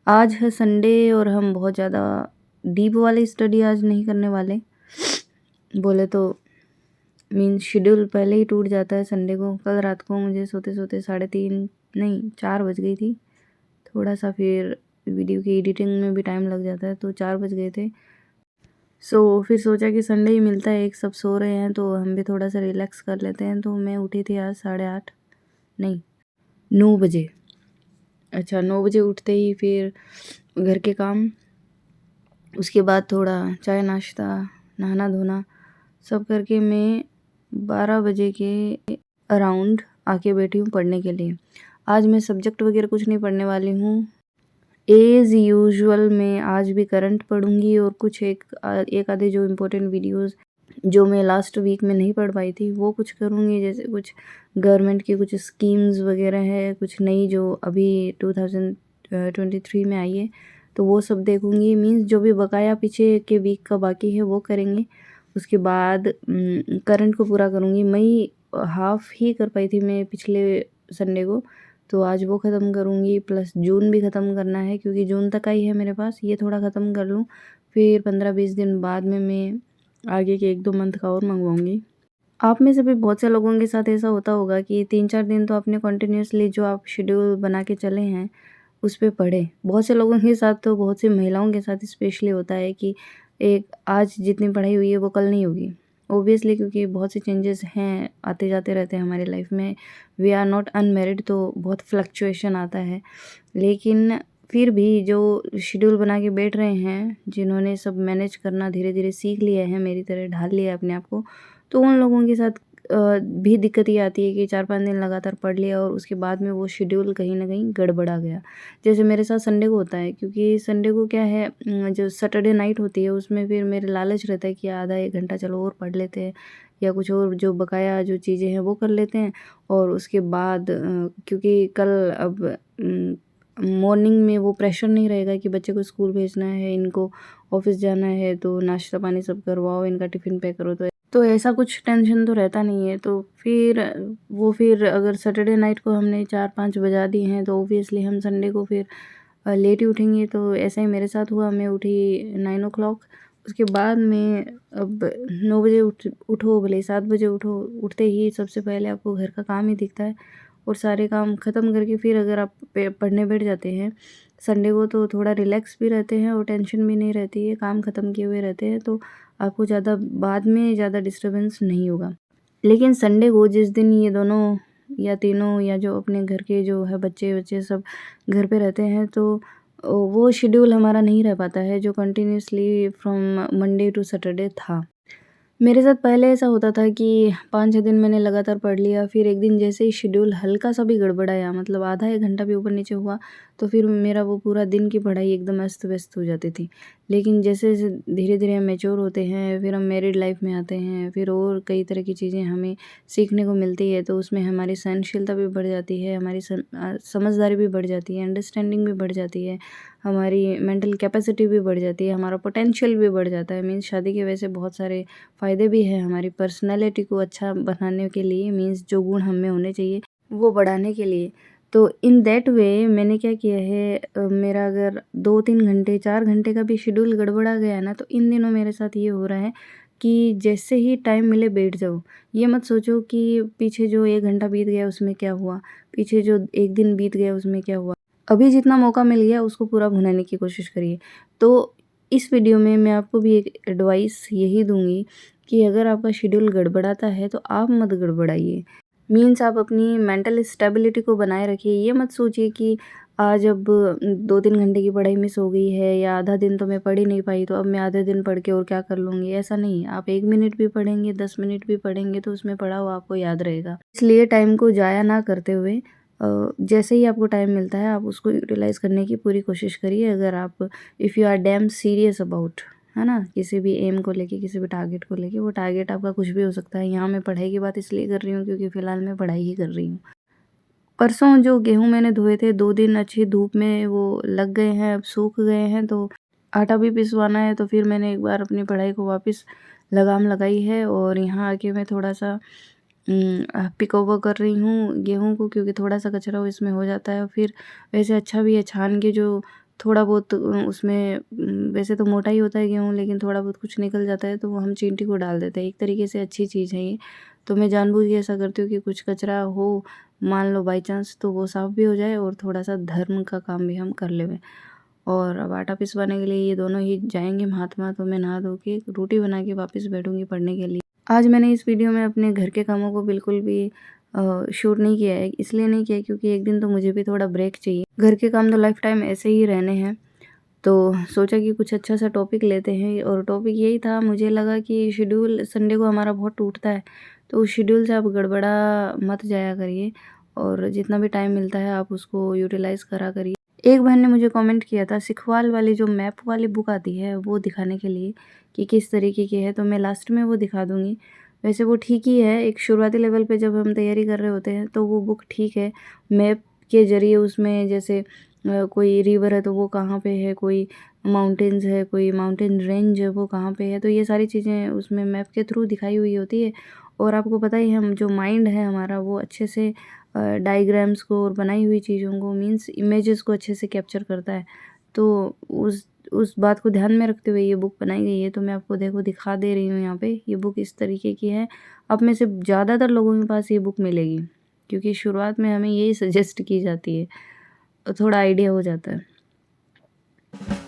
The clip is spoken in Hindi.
आज है संडे और हम बहुत ज़्यादा डीप वाली स्टडी आज नहीं करने वाले। बोले तो शेड्यूल पहले ही टूट जाता है संडे को। कल रात को मुझे सोते-सोते 3:30 नहीं 4 बज गई थी। थोड़ा-सा फिर वीडियो की एडिटिंग में भी टाइम लग जाता है, तो 4 बज गए थे। फिर सोचा कि संडे ही मिलता है, एक सब सो रहे हैं तो हम भी थोड़ा-सा रिलैक्स कर लेते हैं। तो मैं उठी थी आज 8:30 नहीं 9 बजे। अच्छा 9 बजे उठते ही फिर घर के काम, उसके बाद थोड़ा चाय नाश्ता, नहाना-धोना सब करके मैं 12 बजे के अराउंड आके बैठी हूँ पढ़ने के लिए। आज मैं सब्जेक्ट वगैरह कुछ नहीं पढ़ने वाली हूँ। एज़ यूजुअल मैं आज भी करंट पढ़ूँगी और कुछ एक आधे जो इम्पोर्टेंट वीडियोज़ जो मैं लास्ट वीक में नहीं पढ़ पाई थी वो कुछ करूँगी। जैसे कुछ गवर्नमेंट की कुछ स्कीम्स वगैरह है, कुछ नई जो अभी 2023 में आई है, तो वो सब देखूँगी। मीन्स जो भी बकाया पीछे के वीक का बाकी है वो करेंगे। उसके बाद करंट को पूरा करूँगी। मई हाफ़ ही कर पाई थी मैं पिछले संडे को, तो आज वो ख़त्म करूँगी। प्लस जून भी ख़त्म करना है क्योंकि जून तक आई है मेरे पास, ये थोड़ा ख़त्म कर लूँ। फिर 15-20 दिन बाद में मैं आगे के 1-2 मंथ का और मँगवाऊँगी। आप में से भी बहुत से लोगों के साथ ऐसा होता होगा कि 3-4 दिन तो आपने कंटिन्यूअसली जो आप शेड्यूल बना के चले हैं, उस पे पढ़े। बहुत से लोगों के साथ तो बहुत सी महिलाओं के साथ स्पेशली होता है कि एक आज जितनी पढ़ाई हुई है वो कल नहीं होगी। ऑब्वियसली क्योंकि बहुत से चेंजेस हैं, आते-जाते रहते हैं हमारी लाइफ में। वी आर नॉट अनमैरिड तो बहुत फ्लक्चुएशन आता है। लेकिन फिर भी जो शेड्यूल बना के बैठ रहे हैं, जिन्होंने सब मैनेज करना धीरे-धीरे सीख लिया है, मेरी तरह ढाल लिया है अपने आप को, तो उन लोगों के साथ भी दिक्कत ये आती है कि 4-5 दिन लगातार पढ़ लिया और उसके बाद में वो शेड्यूल कहीं न कहीं गड़बड़ा गया। जैसे मेरे साथ संडे को होता है क्योंकि संडे को क्या है, जो सैटरडे नाइट होती है उसमें फिर मेरे लालच रहता है कि आधा 1 घंटा चलो और पढ़ लेते हैं या कुछ और जो बकाया जो चीज़ें हैं वो कर लेते हैं। और उसके बाद क्योंकि कल अब मॉर्निंग में वो प्रेशर नहीं रहेगा कि बच्चे को स्कूल भेजना है, इनको ऑफ़िस जाना है, तो नाश्ता पानी सब करवाओ, इनका टिफ़िन पैक करो, तो ऐसा कुछ टेंशन तो रहता नहीं है। तो फिर अगर सैटरडे नाइट को हमने 4-5 बजा दिए हैं तो ऑब्वियसली हम संडे को फिर लेट ही उठेंगे। तो ऐसा ही मेरे साथ हुआ, मैं उठी 9 ओ क्लॉक। उसके बाद में अब 9 बजे उठो भले ही 7 बजे उठो, उठते ही सबसे पहले आपको घर का काम ही दिखता है और सारे काम ख़त्म करके फिर अगर आप पढ़ने बैठ जाते हैं संडे को, तो थोड़ा रिलैक्स भी रहते हैं और टेंशन भी नहीं रहती है, काम ख़त्म किए हुए रहते हैं, तो आपको ज़्यादा बाद में ज़्यादा डिस्टर्बेंस नहीं होगा। लेकिन संडे को जिस दिन ये दोनों या तीनों या जो अपने घर के जो है बच्चे-वच्चे सब घर पे रहते हैं, तो वो शेड्यूल हमारा नहीं रह पाता है जो continuously from Monday to Saturday था। मेरे साथ पहले ऐसा होता था कि 5-6 दिन मैंने लगातार पढ़ लिया, फिर एक दिन जैसे ही शेड्यूल हल्का-सा भी गड़बड़ाया, मतलब आधा 1 घंटा भी ऊपर-नीचे हुआ, तो फिर मेरा वो पूरा दिन की पढ़ाई एकदम अस्त-व्यस्त हो जाती थी। लेकिन जैसे-जैसे धीरे-धीरे हम मैच्योर होते हैं, फिर हम मैरिड लाइफ़ में आते हैं, फिर और कई तरह की चीज़ें हमें सीखने को मिलती है, तो उसमें हमारी सहनशीलता भी बढ़ जाती है, हमारी समझदारी भी बढ़ जाती है, अंडरस्टैंडिंग भी बढ़ जाती है, हमारी मेंटल कैपेसिटी भी बढ़ जाती है, हमारा पोटेंशियल भी बढ़ जाता है। मीन्स शादी के वैसे बहुत सारे फ़ायदे भी हैं हमारी पर्सनैलिटी को अच्छा बनाने के लिए, मीन्स जो गुण हम में होने चाहिए वो बढ़ाने के लिए। तो इन दैट वे मैंने क्या किया है, मेरा अगर 2-3 घंटे 4 घंटे का भी शेड्यूल गड़बड़ा गया ना, तो इन दिनों मेरे साथ ये हो रहा है कि जैसे ही टाइम मिले बैठ जाओ। ये मत सोचो कि पीछे जो 1 घंटा बीत गया उसमें क्या हुआ, पीछे जो 1 दिन बीत गया उसमें क्या हुआ। अभी जितना मौका मिल गया उसको पूरा भुनाने की कोशिश करिए। तो इस वीडियो में मैं आपको भी एक एडवाइस यही दूँगी कि अगर आपका शेड्यूल गड़बड़ाता है तो आप मत गड़बड़ाइए। मीन्स आप अपनी मेंटल स्टेबिलिटी को बनाए रखिए। ये मत सोचिए कि आज अब 2-3 घंटे की पढ़ाई मिस हो गई है या आधा दिन तो मैं पढ़ ही नहीं पाई, तो अब मैं आधे दिन पढ़ के और क्या कर लूँगी, ऐसा नहीं है। आप 1 मिनट भी पढ़ेंगे, 10 मिनट भी पढ़ेंगे तो उसमें पढ़ा हुआ आपको याद रहेगा। इसलिए टाइम को ज़ाया ना करते हुए जैसे ही आपको टाइम मिलता है आप उसको यूटिलाइज़ करने की पूरी कोशिश करिए। अगर आप if you are damn serious about, है ना, किसी भी एम को लेके, किसी भी टारगेट को लेके, वो टारगेट आपका कुछ भी हो सकता है। यहाँ मैं पढ़ाई की बात इसलिए कर रही हूँ क्योंकि फ़िलहाल मैं पढ़ाई ही कर रही हूँ। परसों जो गेहूँ मैंने धोए थे 2 दिन अच्छी धूप में वो लग गए हैं, अब सूख गए हैं, तो आटा भी पिसवाना है, तो फिर मैंने एक बार अपनी पढ़ाई को वापस लगाम लगाई है और यहाँ आके मैं थोड़ा-सा पिक ओवर कर रही हूँ गेहूँ को क्योंकि थोड़ा-सा कचरा इसमें हो जाता है। फिर वैसे अच्छा भी है छान के जो थोड़ा बहुत उसमें वैसे तो मोटा ही होता है गेहूँ, लेकिन थोड़ा बहुत कुछ निकल जाता है तो वो हम चींटी को डाल देते हैं। एक तरीके से अच्छी चीज़ है ये। तो मैं जानबूझ के ऐसा करती हूँ कि कुछ कचरा हो, मान लो बाई चांस, तो वो साफ़ भी हो जाए और थोड़ा-सा धर्म का काम भी हम कर लेवें। और अब आटा पिसवाने के लिए ये दोनों ही जाएँगे हाथ-हाथ, तो मैं नहा धो के रोटी बना के वापस बैठूँगी पढ़ने के लिए। आज मैंने इस वीडियो में अपने घर के कामों को बिल्कुल भी शूट नहीं किया है, इसलिए नहीं किया क्योंकि एक दिन तो मुझे भी थोड़ा ब्रेक चाहिए। घर के काम तो लाइफ़ टाइम ऐसे ही रहने हैं, तो सोचा कि कुछ अच्छा सा टॉपिक लेते हैं और टॉपिक यही था, मुझे लगा कि शेड्यूल संडे को हमारा बहुत टूटता है, तो उस शेड्यूल से आप गड़बड़ा मत जाया करिए और जितना भी टाइम मिलता है आप उसको यूटिलाइज़ करा करिए। एक बहन ने मुझे कमेंट किया था सिखवाल वाली जो मैप वाली बुक आती है वो दिखाने के लिए कि किस तरीके की है, तो मैं लास्ट में वो दिखा दूँगी। वैसे वो ठीक ही है, एक शुरुआती लेवल पे जब हम तैयारी कर रहे होते हैं तो वो बुक ठीक है। मैप के ज़रिए उसमें जैसे कोई रिवर है तो वो कहाँ पे है, कोई माउंटेन्स है, कोई माउंटेन रेंज है वो कहाँ पे है, तो ये सारी चीज़ें उसमें मैप के थ्रू दिखाई हुई होती है। और आपको पता ही है हम जो माइंड है हमारा वो अच्छे से डायग्राम्स को और बनाई हुई चीज़ों को मीन्स इमेजेस को अच्छे से कैप्चर करता है। तो उस बात को ध्यान में रखते हुए ये बुक बनाई गई है। तो मैं आपको देखो दिखा दे रही हूँ यहाँ पे, ये बुक इस तरीके की है। अब में से ज़्यादातर लोगों के पास ये बुक मिलेगी क्योंकि शुरुआत में हमें यही सजेस्ट की जाती है, तो थोड़ा आइडिया हो जाता है।